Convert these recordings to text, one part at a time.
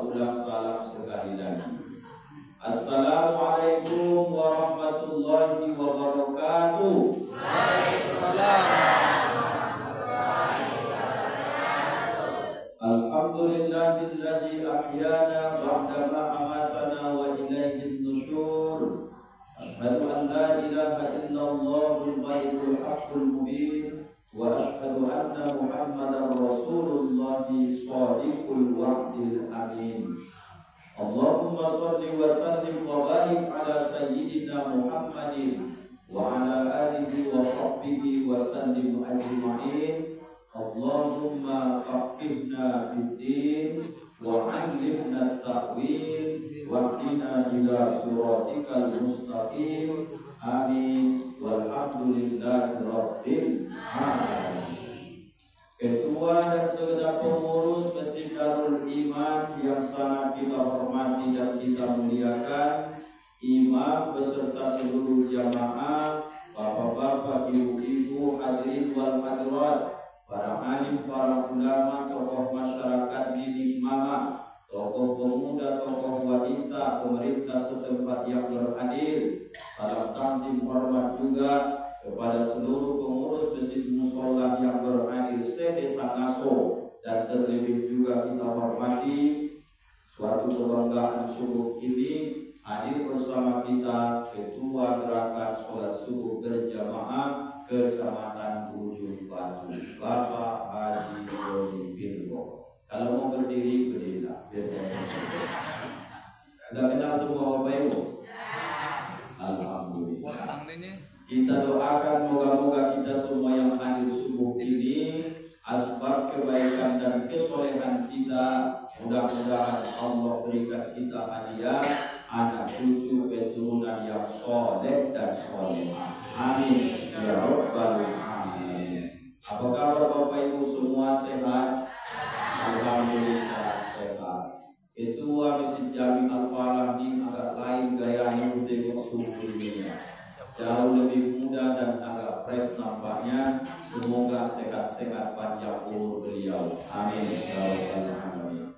ulang salam sekali lagi. Assalamualaikum warahmatullahi wabarakatuh. Alhamdulillahilladzi ahyana ba'dama amatana wa ilaihin nusyur. Asyhadu an la ilaha illallahul malikul haqqul mubin wa asyhadu anna Muhammadar Rasulullah shadiqul wa'dil amin. Allahumma shalli wa sallim wa barik ala sayyidina Muhammadin wa ala alihi wa sahbihi wa sallim ajma'in. Allahumma faqihna fid-din wa 'allimna at-ta'wil wa hdina ila siratikal mustaqim. Amin. Walhamdulillahi rabbil alamin. Ketua dan segenap pengurus Masjid Darul Iman yang sangat kita hormati dan kita muliakan, imam beserta seluruh jamaah, bapak-bapak, ibu-ibu, hadirin wal hadirat, para alim, para ulama, tokoh masyarakat didik mama, tokoh pemuda, tokoh wanita, pemerintah setempat yang berhadir. Salam tanzim hormat juga kepada seluruh pengurus masjid mushola yang berhadir se-Desa Ngaso, dan terlebih juga kita hormati suatu kebanggaan subuh ini hadir bersama kita Ketua Gerakan Sholat Subuh Berjamaah Kecamatan Ujung Batu, Bapak Haji Doni Firgo. Kalau mau berdiri, berdirilah. Sudah kenal semua Bapak Ibu? Alhamdulillah. Kita doakan moga-moga kita semua yang hadir subuh ini, asbab kebaikan dan kesolehan kita, mudah-mudahan Allah berikan kita hadiah anak cucu keturunan yang soleh dan solehah. Amin ya rabbal alamin. Apa kabar Bapak Ibu semua, sehat? Alhamdulillah sehat. Ketua Masjid Jami Al-Falah ini agak lain gayanya tengok subuh ini. Jauh lebih muda dan agak fresh nampaknya. Semoga sehat-sehat panjang umur beliau. Amin ya rabbal alamin.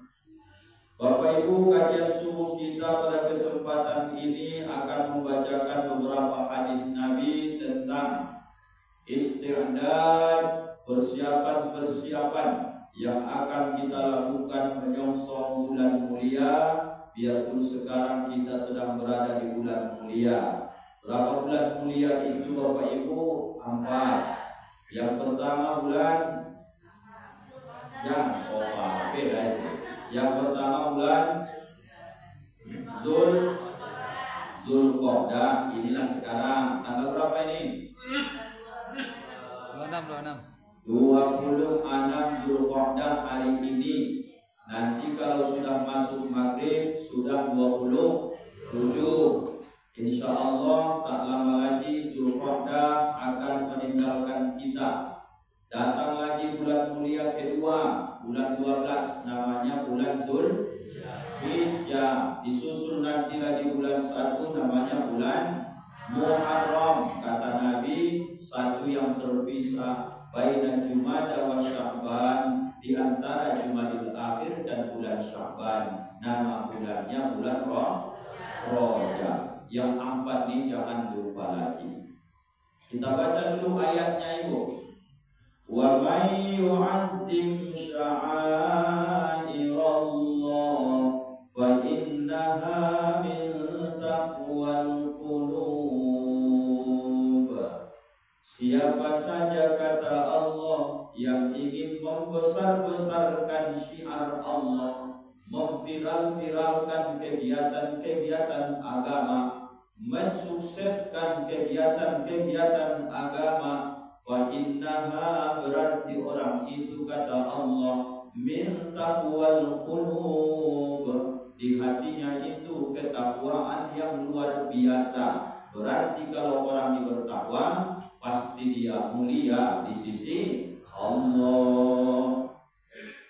Bapak Ibu, kajian subuh kita pada kesempatan ini akan membacakan beberapa hadis Nabi tentang isti'dad, persiapan-persiapan yang akan kita lakukan menyongsong bulan mulia. Biarpun sekarang kita sedang berada di bulan mulia. Berapa bulan mulia itu Bapak Ibu? 4. Yang pertama bulan yang sopa beda itu. Yang pertama bulan Zulqa'dah. Inilah sekarang tanggal berapa ini? 26 Zulqa'dah hari ini. Nanti kalau sudah masuk maghrib sudah 27. Insya Allah tak lama lagi Zulqa'dah akan meninggalkan kita. Datang lagi bulan mulia kedua, bulan 12, namanya bulan Zulhijjah. Disusul nanti lagi bulan 1, namanya bulan Muharram. Kata Nabi, satu yang terpisah baina Jumada wa Sya'ban, di antara Jumadil Akhir dan bulan Sya'ban. Nama bulannya bulan Rajab. Yang 4 ini jangan lupa lagi. Kita baca dulu ayatnya Ibu. Wa may yu'azzim sya'airallah fa innaha min taqwal qulub. Siapa saja kata Allah yang ingin membesar-besarkan syiar Allah, memviral-viralkan kegiatan-kegiatan agama, mensukseskan kegiatan-kegiatan agama, fa innaha, berarti orang itu kata Allah, min taqwal qulub, di hatinya itu ketakwaan yang luar biasa. Berarti kalau orang ini bertakwa, pasti dia mulia di sisi Allah.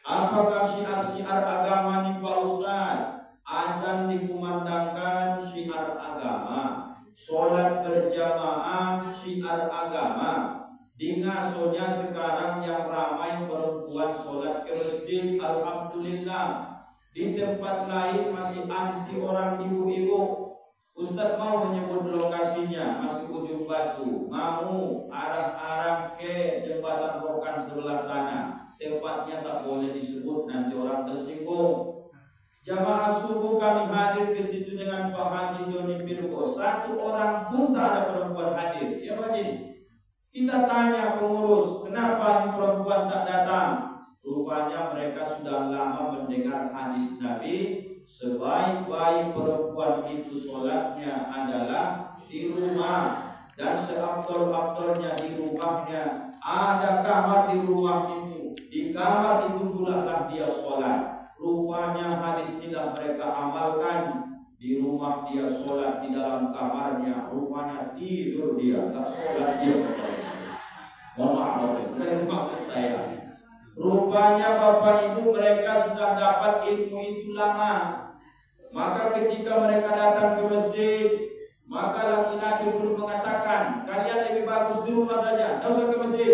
Apakah syiar-syiar agama nih Pak Ustaz? Azan dikumandangkan syiar agama, sholat berjamaah syiar agama. Di Ngasonya sekarang yang ramai perempuan sholat ke masjid, alhamdulillah. Di tempat lain masih anti orang ibu-ibu. Ustadz mau menyebut lokasinya, masih Ujung Batu, mau arah-arah ke jembatan Rokan sebelah sana. Tempatnya tak boleh disebut, nanti orang tersinggung. Jamaah subuh kami hadir ke situ dengan Pak Haji Joni Pirgo. Satu orang pun tak ada perempuan hadir. Ya Pak Haji, kita tanya pengurus, kenapa ini perempuan tak datang? Rupanya mereka sudah lama mendengar hadis Nabi, sebaik-baik perempuan itu sholatnya adalah di rumah, dan seafdol-afdolnya di rumahnya. Ada kamar di rumah itu, di kamar itu pula lah dia sholat. Rupanya hadis tidak mereka amalkan. Di rumah dia sholat, di dalam kamarnya rupanya tidur dia, tak sholat dia. Mohon maaf, bukan maksud saya. Rupanya Bapak Ibu mereka sudah dapat ilmu itu lama. Maka ketika mereka datang ke masjid, maka laki-laki pun mengatakan, kalian lebih bagus di rumah saja, tak usah ke masjid.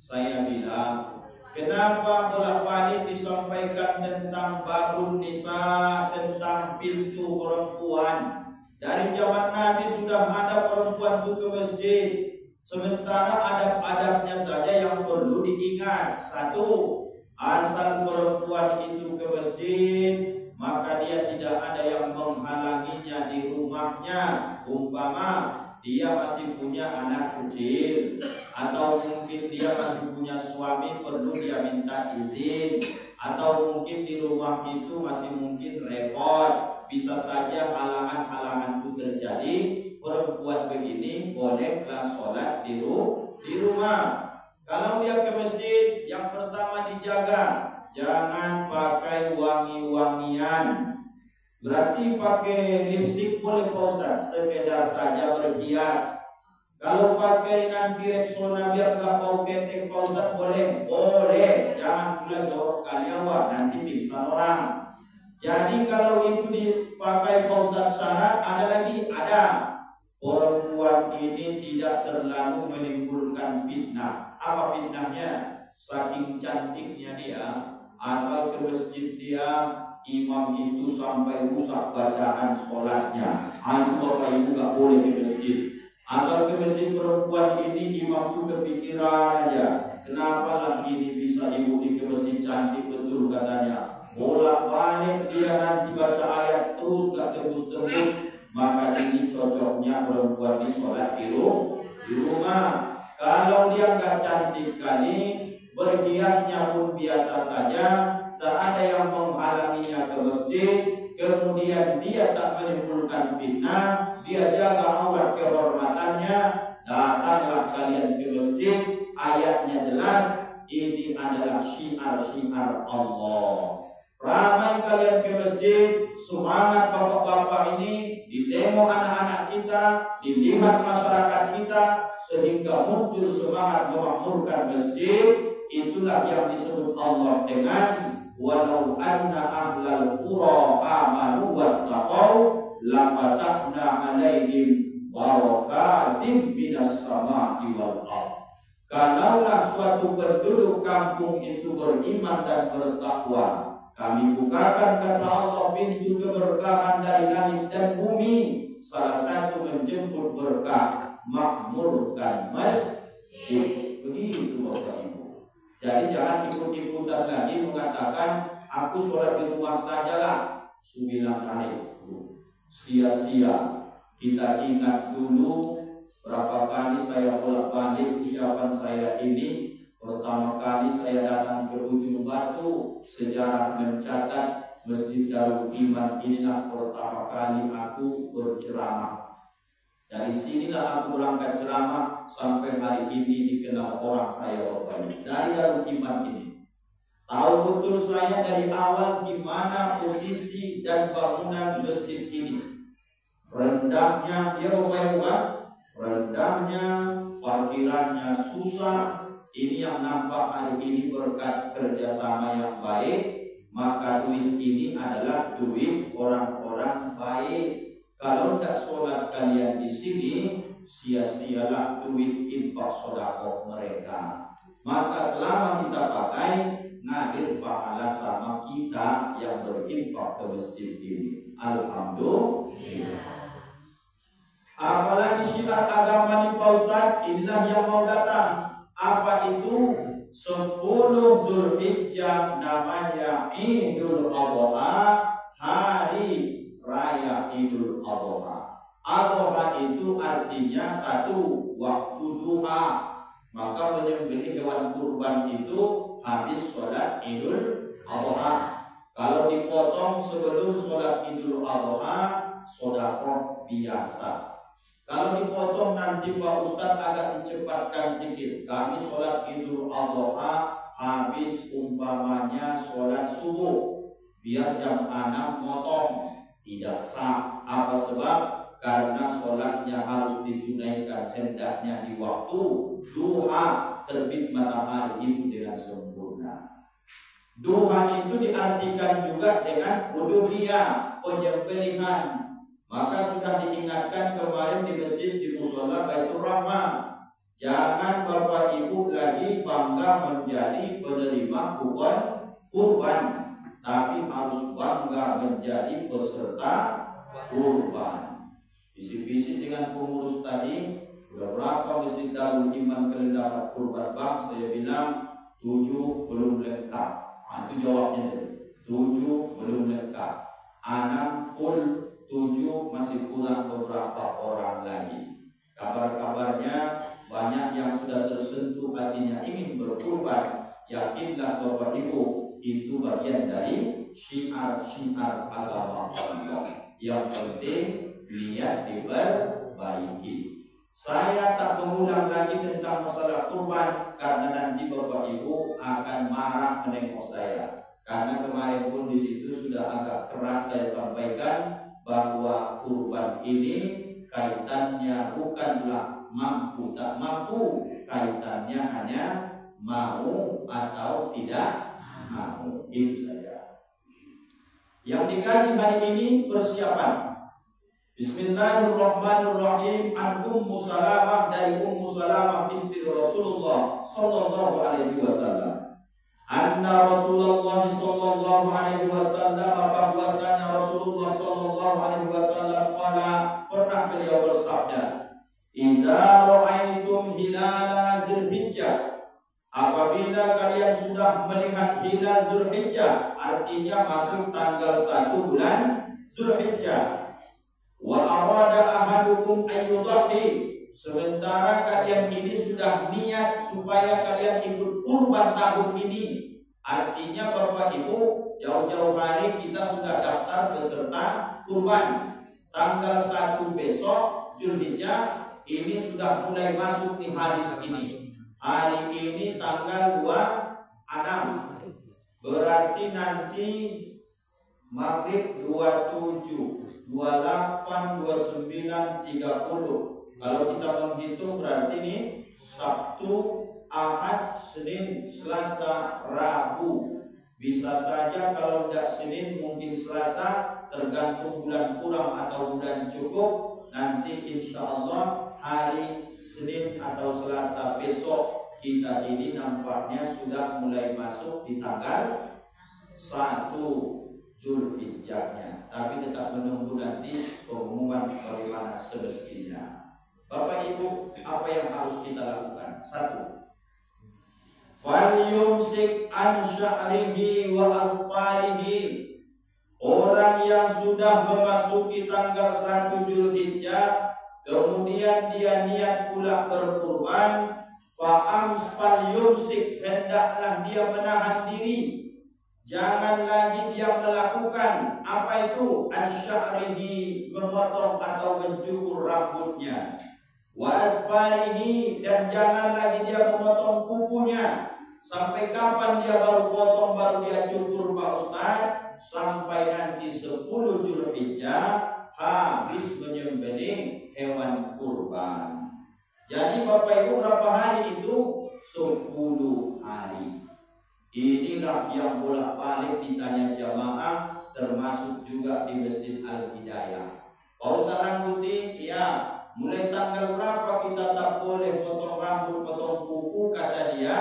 Saya bilang, kenapa bolak-balik disampaikan tentang babun nisa, tentang pintu perempuan? Dari zaman Nabi sudah ada perempuan itu ke masjid. Sementara adab-adabnya saja yang perlu diingat. Satu, asal perempuan itu ke masjid, maka dia tidak ada yang menghalanginya di rumahnya. Umpama dia masih punya anak kecil, atau mungkin dia masih punya suami, perlu dia minta izin, atau mungkin di rumah itu masih mungkin repot, bisa saja halangan-halangan itu terjadi. Perempuan begini bolehlah sholat di rumah. Kalau dia ke masjid, yang pertama dijaga, jangan pakai wangi-wangian. Berarti pakai lipstik boleh Pak Ustaz, sekedar saja berhias. Kalau pakai nanti Rexona biar gak bau ketek Pak Ustaz boleh? Boleh, jangan pula jorok kaliawan, nanti pingsan orang. Jadi kalau itu dipakai Pak Ustaz syarat, ada lagi? Ada. Perempuan ini tidak terlalu menimbulkan fitnah. Apa fitnahnya? Saking cantiknya dia, asal ke masjid dia, imam itu sampai rusak bacaan sholatnya. Itu Bapak Ibu gak boleh ke masjid. Asal ke masjid perempuan ini, imam itu kepikiran aja, kenapa lagi ini bisa ibu ini ke masjid cantik betul katanya. Bolak-balik dia nanti baca ayat terus gak tembus-tembus. Maka ini cocoknya perempuan di sholat di rumah. Kalau dia nggak cantik kali, berhiasnya pun biasa saja, tak ada yang menghalanginya ke masjid, kemudian dia tak menimbulkan fitnah, dia jaga aurat kehormatannya, datanglah kalian ke masjid. Ayatnya jelas, ini adalah syiar-syiar Allah. Ramai kalian ke masjid, semangat bapak-bapak ini, ditengok anak-anak kita, dilihat masyarakat kita, sehingga muncul semangat memakmurkan masjid. Itulah yang disebut Allah dengan walau anna ahlal qura amanu wattaqau lafatahna alaihim barakatim minas sama'i wal ardh. Kalaulah suatu penduduk kampung itu beriman dan bertakwa, kami bukakan, kata Allah, pintu keberkahan dari langit dan bumi. Salah satu menjemput berkah, makmurkan masjid. Begitu Bapak Ibu. Jadi jangan ikut-ikutan lagi mengatakan aku sholat di rumah sajalah 9 hari. Sia-sia. Kita ingat dulu berapa kali saya bolak-balik ucapan saya ini. Pertama kali saya datang ke Ujung Batu, sejarah mencatat Masjid Darul Iman inilah pertama kali aku berceramah. Dari sinilah aku berangkat ceramah sampai hari ini dikenal orang saya Bapak. Dari Darul Iman ini. Tahu betul saya dari awal gimana posisi dan bangunan masjid ini. Rendahnya, dia Bapak, rendahnya, parkirannya susah. Ini yang nampak hari ini berkat kerjasama yang baik. Maka duit ini adalah duit orang-orang baik. Kalau tidak sholat kalian di sini, sia-sialah duit infak sedekah mereka. Maka selama kita pakai, ngadir pahala sama kita yang berinfak ke masjid ini. Alhamdulillah. Apalagi syiar agama nih Pak Ustaz, inilah yang mau datang. Apa itu? 10 Zulhijjah namanya Idul Adha, hari raya Idul Adha. Adha itu artinya satu, waktu duha. Maka menyembelih hewan kurban itu habis sholat Idul Adha. Kalau dipotong sebelum sholat Idul Adha, sedekah biasa. Kalau dipotong nanti Pak Ustadz agak dicepatkan sedikit. Kami sholat Idul Adha habis umpamanya sholat subuh, biar jam 6 motong, tidak sah. Apa sebab? Karena sholatnya harus ditunaikan hendaknya di waktu duha, terbit matahari itu dengan sempurna. Duha itu diartikan juga dengan udhiyah, penyembelihan. Maka sudah diingatkan kemarin di masjid di musola Baitur Rahmah, jangan Bapak Ibu lagi bangga menjadi penerima kurban, tapi harus bangga menjadi peserta kurban. Bisik-bisik dengan pengurus tadi, udah berapa masjid Darul Iman kalian dapat kurban Bang? Saya bilang 7 belum lengkap. Itu jawabnya tadi, 7 belum lengkap. 6 full, 7 masih kurang beberapa orang lagi. Kabar-kabarnya banyak yang sudah tersentuh hatinya ingin berkurban. Yakinlah Bapak Ibu, itu bagian dari syiar-syiar agama Allah. Yang penting niat diperbaiki. Saya tak mengulang lagi tentang masalah kurban karena nanti Bapak Ibu akan marah menengok saya. Karena kemarin pun di situ sudah agak keras saya sampaikan bahwa kurban ini kaitannya bukanlah mampu tak mampu, kaitannya hanya mau atau tidak mau. Itu saja yang dikaji hari ini. Persiapan. Bismillahirrahmanirrahim. An Ummu Salamah, dari Ummu Salamah istri Rasulullah sallallahu alaihi wasallam, anna Rasulullah sallallahu alaihi wasallam, bahwasanya Rasulullah sallallahu alaihi wasallam pernah beliau bersabda, idza ra'aitum hilala Zulhijjah, apabila kalian sudah melihat hilal Zulhijjah, artinya masuk tanggal 1 bulan Zulhijjah, wa arada ahadukum ayyudhi, sementara kalian ini sudah niat supaya kalian ikut kurban tahun ini. Artinya Bapak Ibu, jauh-jauh hari kita sudah daftar peserta kurban. Tanggal 1 besok Zulhijjah ini sudah mulai masuk di hari ini. Hari ini tanggal 26. Berarti nanti Maghrib 27, 28, 29, 30. Kalau kita menghitung berarti ini Sabtu, Ahad, Senin, Selasa, Rabu. Bisa saja kalau tidak Senin mungkin Selasa, tergantung bulan kurang atau bulan cukup. Nanti insya Allah hari Senin atau Selasa besok kita ini nampaknya sudah mulai masuk di tanggal 1 Zulhijjahnya. Tapi tetap menunggu nanti pengumuman bagaimana semestinya. Bapak Ibu, apa yang harus kita lakukan? 1. Falyumsik an sya'rihi wa asfarihi. Orang yang sudah memasuki tanggal 1 Zulhijjah, kemudian dia niat pula berkurban, falyumsik, hendaklah dia menahan diri. Jangan lagi dia melakukan apa itu? An sya'rihi, memotong atau mencukur rambutnya. Wa asfarihi, dan jangan lagi dia memotong kukunya. Sampai kapan dia baru potong, baru dia cukur Pak Ustaz? Sampai nanti 10 Zulhijjah habis menyembelih hewan kurban. Jadi Bapak Ibu, berapa hari itu? 10 hari. Inilah yang bolak-balik ditanya jamaah, termasuk juga di Masjid Al-Hidayah. Pak Ustaz Rangkuti, ya, mulai tanggal berapa kita tak boleh potong rambut, potong kuku? Kata dia,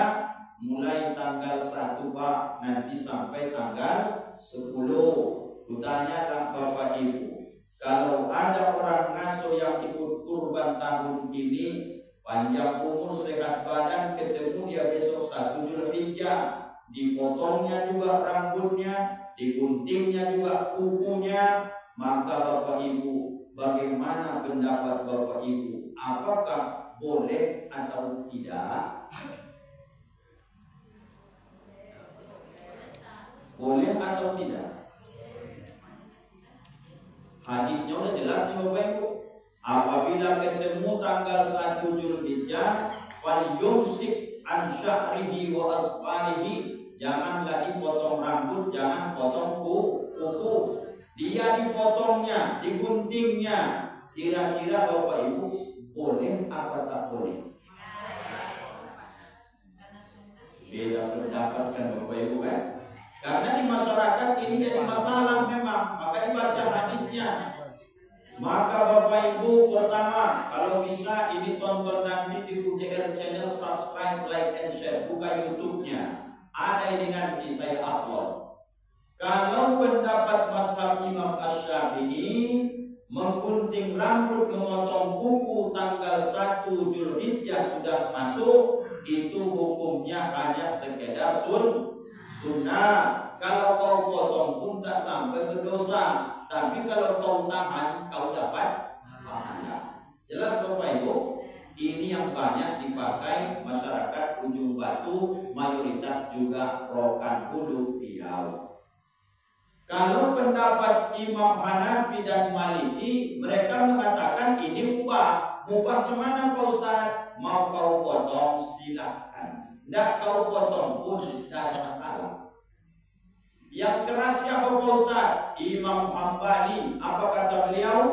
mulai tanggal 1 Pak, nanti sampai tanggal 10. Kutanyakan Bapak Ibu, kalau ada orang ngasuh yang ikut kurban tahun ini, panjang umur, sehat badan, ketemu dia besok 1 Zulhijjah, dipotongnya juga rambutnya, diguntingnya juga kukunya, maka Bapak Ibu, bagaimana pendapat Bapak Ibu? Apakah boleh atau tidak? Boleh atau tidak? Hadisnya udah jelas nih Bapak Ibu. Apabila ketemu tanggal 1 Zulhijjah, fal yumsik an sya'rihi wa asfarihi, jangan lagi potong rambut, jangan potong kuku. Dia dipotongnya, diguntingnya. Kira-kira Bapak Ibu boleh apa tak boleh? Beda pendapat kan Bapak Ibu kan? Karena di masyarakat ini jadi masalah memang, maka dibaca hadisnya. Maka Bapak Ibu, pertama, kalau bisa ini tonton nanti di UJR channel, subscribe, like, and share. Buka YouTube-nya, ada ini nanti saya upload. Kalau pendapat mazhab Imam Asy-Syafi'i, menggunting rambut, memotong kuku tanggal 1 Zulhijjah sudah masuk, itu hukumnya hanya sekedar sunnah. Kalau kau potong pun tak sampai berdosa, tapi kalau kau tahan, kau dapat pahala. Jelas Bapak Ibu? Ini yang banyak dipakai masyarakat Ujung Batu, mayoritas juga Rokan Hulu Riau. Kalau pendapat Imam Hanafi dan Maliki, mereka mengatakan ini mubah. Mubah cemana Pak Ustaz? Mau kau potong silakan, tidak kau potong pun tidak ada masalah. Yang keras siapa Pak Ustaz? Imam Hambali. Apa kata beliau?